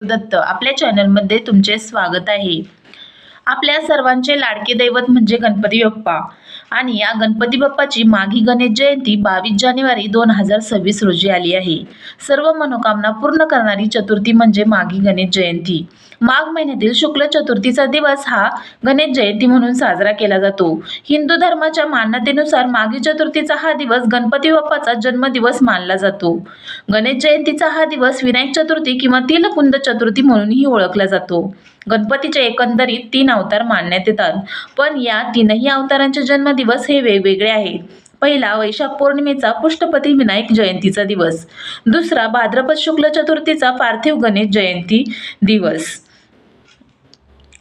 दत्त आपल्या चॅनलमध्ये तुमचे स्वागत आहे। आपल्या सर्वांचे लाडके दैवत म्हणजे गणपती बाप्पा आणि या गणपती बाप्पाची माघी गणेश जयंती 22 जानेवारी 2026 रोजी आली आहे। सर्व मनोकामना पूर्ण करणारी चतुर्थी म्हणजे माघी गणेश जयंती। माघ महिन्यातील शुक्ल चतुर्थीचा दिवस हा गणेश जयंती म्हणून साजरा केला जातो। हिंदू धर्माच्या मान्यतेनुसार माघी चतुर्थीचा हा दिवस गणपती बाप्पाचा जन्मदिवस मानला जातो। गणेश जयंतीचा हा दिवस विनायक चतुर्थी किंवा तिलकुंद चतुर्थी म्हणूनही ओळखला जातो। गणपतीचे एकंदरीत 3 अवतार मानण्यात येतात, पण या तीनही अवतारांचे जन्मदिवस हे वेगवेगळे आहेत। पहिला वैशाख पौर्णिमेचा पुष्टपती विनायक जयंतीचा दिवस, दुसरा भाद्रपद शुक्ल चतुर्थीचा पार्थिव गणेश जयंती दिवस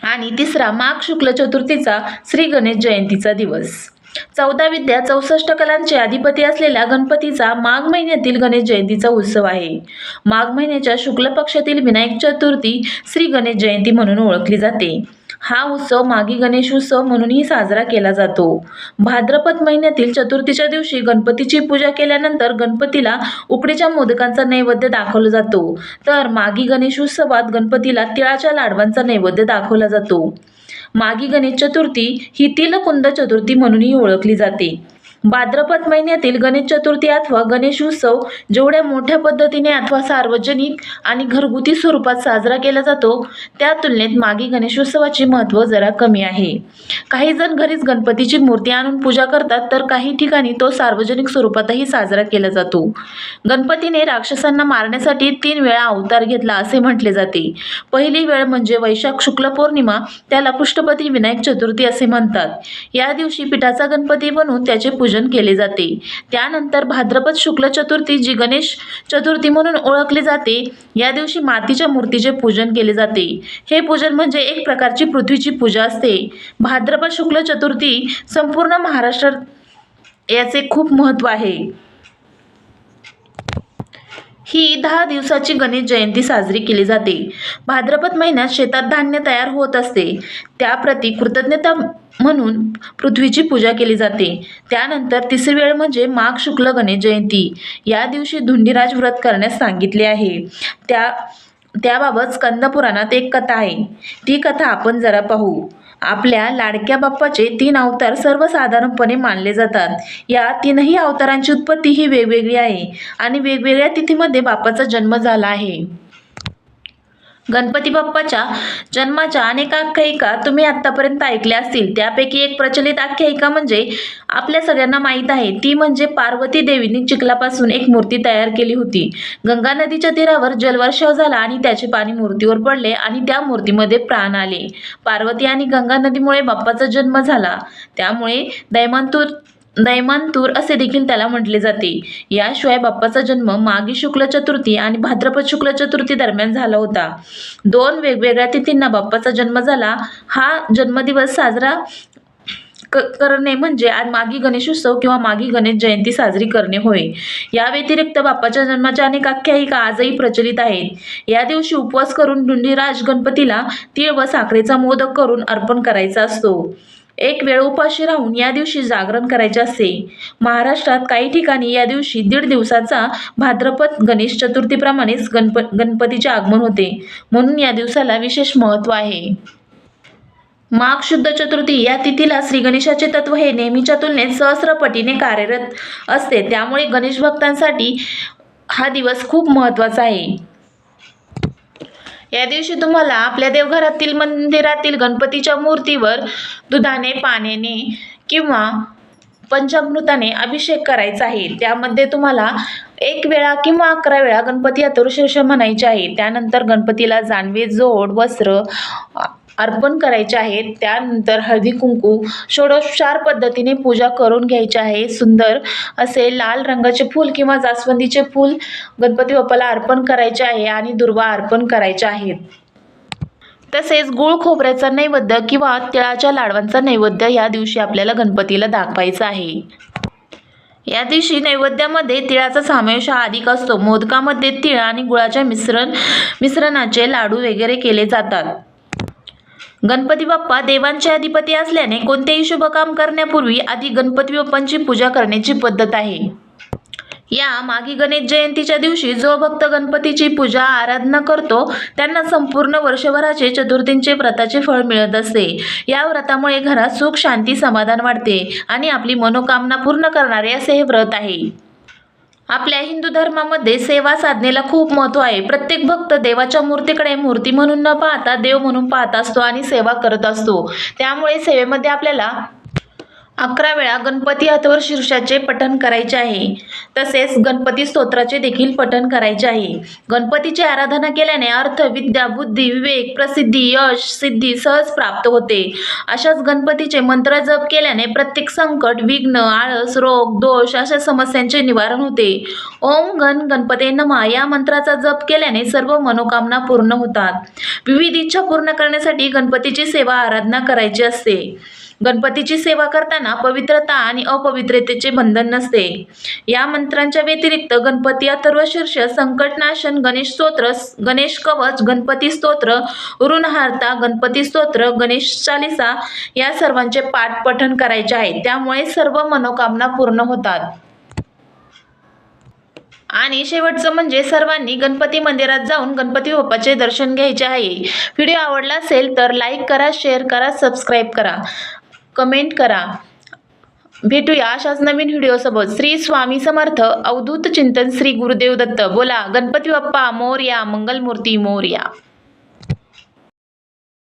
आणि तिसरा माघ शुक्ल चतुर्थीचा श्री गणेश जयंतीचा दिवस। 14 विद्या 64 कलांचे अधिपती असलेल्या गणपतीचा माघ महिन्यातील गणेश जयंतीचा उत्सव आहे। माघ महिन्याच्या शुक्ल पक्षातील विनायक चतुर्थी श्री गणेश जयंती म्हणून ओळखली जाते। हा उत्सव माघी गणेश उत्सव म्हणूनही साजरा केला जातो। भाद्रपद महिन्यातील चतुर्थीच्या दिवशी गणपतीची पूजा केल्यानंतर गणपतीला उकडीच्या मोदकांचा नैवेद्य दाखवला जातो, तर माघी गणेश उत्सवात गणपतीला तिळाच्या लाडवांचा नैवेद्य दाखवला जातो। माघी गणेश चतुर्थी ही तिलकुंद चतुर्थी म्हणूनही ओळखली जाते। भाद्रपद महिन्यातील गणेश चतुर्थी अथवा गणेश उत्सव जेवढ्या मोठ्या पद्धतीने अथवा सार्वजनिक आणि घरगुती स्वरूपात साजरा केला जातो, त्या तुलनेत माघी गणेशोत्सवाचे महत्त्व जरा कमी आहे। काही जण घरीच गणपतीची मूर्ती आणून पूजा करतात, तर काही ठिकाणी तो सार्वजनिक स्वरूपातही साजरा केला जातो। गणपतीने राक्षसांना मारण्यासाठी 3 वेळा अवतार घेतला असे म्हटले जाते। पहिली वेळ म्हणजे वैशाख शुक्ल पौर्णिमा, त्याला पुष्टपती विनायक चतुर्थी असे म्हणतात। या दिवशी पिठाचा गणपती बनवून त्याचे पूजन केले जाते। त्यानंतर भाद्रपद शुक्ल चतुर्थी जी गणेश चतुर्थी म्हणून ओळखली जाते, या दिवशी मातीच्या मूर्तीचे पूजन केले जाते। हे पूजन म्हणजे एक प्रकारची पृथ्वीची पूजा असते। भाद्रपद शुक्ल चतुर्थी संपूर्ण महाराष्ट्रात याचे खूप महत्त्व आहे। ही 10 दिवसाची गणेश जयंती साजरी केली जाते। भाद्रपद महिन्यात शेतात धान्य तयार होत असते, त्याप्रती कृतज्ञता म्हणून पृथ्वीची पूजा केली जाते। त्यानंतर तिसरी वेळ म्हणजे माघ शुक्ल गणेश जयंती। या दिवशी धुंडीराज व्रत करण्यास सांगितले आहे। त्याबाबत स्कंद पुराणात एक कथा आहे, ती कथा आपण जरा पाहू। आपल्या लाडक्या बाप्पाचे 3 अवतार सर्वसाधारणपणे मानले जातात। या तीनही अवतारांची उत्पत्ती ही वेगवेगळी आहे आणि वेगवेगळ्या तिथीमध्ये बाप्पाचा जन्म झाला आहे। गणपती बाप्पाच्या जन्माच्या अनेक आख्यायिका तुम्ही आतापर्यंत ऐकल्या असतील। त्यापैकी एक प्रचलित आख्यायिका म्हणजे आपल्या सगळ्यांना माहीत आहे, ती म्हणजे पार्वती देवीने चिखलापासून एक मूर्ती तयार केली होती। गंगा नदीच्या तीरावर जलवर्षाव झाला आणि त्याचे पाणी मूर्तीवर पडले आणि त्या मूर्तीमध्ये प्राण आले। पार्वती आणि गंगा नदीमुळे बाप्पाचा जन्म झाला, त्यामुळे दैमांतूर असे देखील त्याला म्हटले जाते। याशिवाय बाप्पाचा जन्म माघी शुक्ल चतुर्थी आणि भाद्रपद शुक्ल चतुर्थी दरम्यान झाला होता। 2 वेगवेगळ्या तिथींना बाप्पाचा जन्म झाला। हा जन्मदिवस साजरा करणे म्हणजे माघी गणेशोत्सव किंवा माघी गणेश जयंती साजरी करणे होय। या व्यतिरिक्त बाप्पाच्या जन्माच्या अनेक आख्यायिका आजही प्रचलित आहेत। या दिवशी उपवास करून धुंडीराज गणपतीला तीळ व साखरेचा मोदक करून अर्पण करायचा असतो। एक वेळ उपाशी राहून या दिवशी जागरण करायचे असते। महाराष्ट्रात काही ठिकाणी या दिवशी 1.5 दिवसाचा भाद्रपद गणेश चतुर्थीप्रमाणेच गणपतीचे आगमन होते, म्हणून या दिवसाला विशेष महत्त्व आहे। माघ शुद्ध चतुर्थी या तिथीला श्री गणेशाचे तत्व हे नेहमीच्या तुलनेत सहस्रपटीने कार्यरत असते, त्यामुळे गणेश भक्तांसाठी हा दिवस खूप महत्त्वाचा आहे। या दिवशी तुम्हाला आपल्या देवघरातील मंदिरातील गणपतीच्या मूर्तीवर दुधाने, पाण्याने किंवा पंचामृताने अभिषेक करायचा आहे। त्यामध्ये तुम्हाला 1 वेळा किंवा 11 वेळा गणपती अथर्वशीर्ष म्हणायचे आहे। त्यानंतर गणपतीला जानवे, जोड, वस्त्र अर्पण करायचे आहेत। त्यानंतर हळदी कुंकू षोडशोपचार पद्धतीने पूजा करून घ्यायची आहे। सुंदर असे लाल रंगाचे फूल किंवा जास्वंदीचे फूल गणपती बाप्पाला अर्पण करायचे आहे आणि दुर्वा अर्पण करायच्या आहेत। तसेच गूळ खोबऱ्याचा नैवेद्य किंवा तिळाच्या लाडवांचा नैवेद्य या दिवशी आपल्याला गणपतीला दाखवायचा आहे। या दिवशी नैवेद्यामध्ये तिळाचा समावेश हा अधिक असतो। मोदकामध्ये तीळ आणि गुळाच्या मिश्रणाचे लाडू वगैरे केले जातात। गणपती बाप्पा देवांचे अधिपती असल्याने कोणतेही शुभ काम करण्यापूर्वी आधी गणपती बाप्पांची पूजा करण्याची पद्धत आहे। या माघी गणेश जयंतीच्या दिवशी जो भक्त गणपतीची पूजा आराधना करतो त्यांना संपूर्ण वर्षभराचे चतुर्थींचे व्रताचे फळ मिळत असते. या व्रतामुळे घरात सुख, शांती, समाधान वाढते आणि आपली मनोकामना पूर्ण करणारे असे हे व्रत आहे. आपल्या हिंदू धर्मामध्ये सेवा साधनेला खूप महत्त्व आहे. प्रत्येक भक्त देवाच्या मूर्तीकडे मूर्ती म्हणून न पाहता देव म्हणून पाहत असतो आणि सेवा करत असतो. त्यामुळे सेवेमध्ये आपल्याला 11 वेळा गणपती अथर्व शीर्षाचे पठण करायचे आहे. तसेच गणपती स्तोत्राचे देखील पठण करायचे आहे. गणपतीची आराधना केल्याने अर्थ, विद्या, बुद्धी, विवेक, प्रसिद्धी, यश, सिद्धी सहज प्राप्त होते. अशाच गणपतीचे मंत्र जप केल्याने प्रत्येक संकट, विघ्न, आळस, रोग, दोष अशा समस्यांचे निवारण होते. ओम गण गणपते नमः या मंत्राचा जप केल्याने सर्व मनोकामना पूर्ण होतात. विविध इच्छा पूर्ण करण्यासाठी गणपतीची सेवा आराधना करायची असते. गणपतीची सेवा करताना पवित्रता आणि अपवित्रतेचे बंधन नसते. या मंत्रांच्या व्यतिरिक्त गणपती अथर्व शीर्ष, संकटनाशन, गणेश स्तोत्र, गणेश कवच, गणपती स्तोत्र, ऋणहार्ता, गणपती स्तोत्र, गणेश चालिसा या सर्वांचे पाठ पठण करायचे आहे. त्यामुळे सर्व मनोकामना पूर्ण होतात. आणि शेवटचं म्हणजे सर्वांनी गणपती मंदिरात जाऊन गणपती बाप्पाचे दर्शन घ्यायचे आहे. व्हिडिओ आवडला असेल तर लाईक करा, शेअर करा, सबस्क्राईब करा, कमेंट करा. भेटूया अशाच नवीन व्हिडिओसोबत. श्री स्वामी समर्थ. अवधूत चिंतन श्री गुरुदेव दत्त. बोला गणपती बाप्पा मोरया, मंगलमूर्ती मोरया.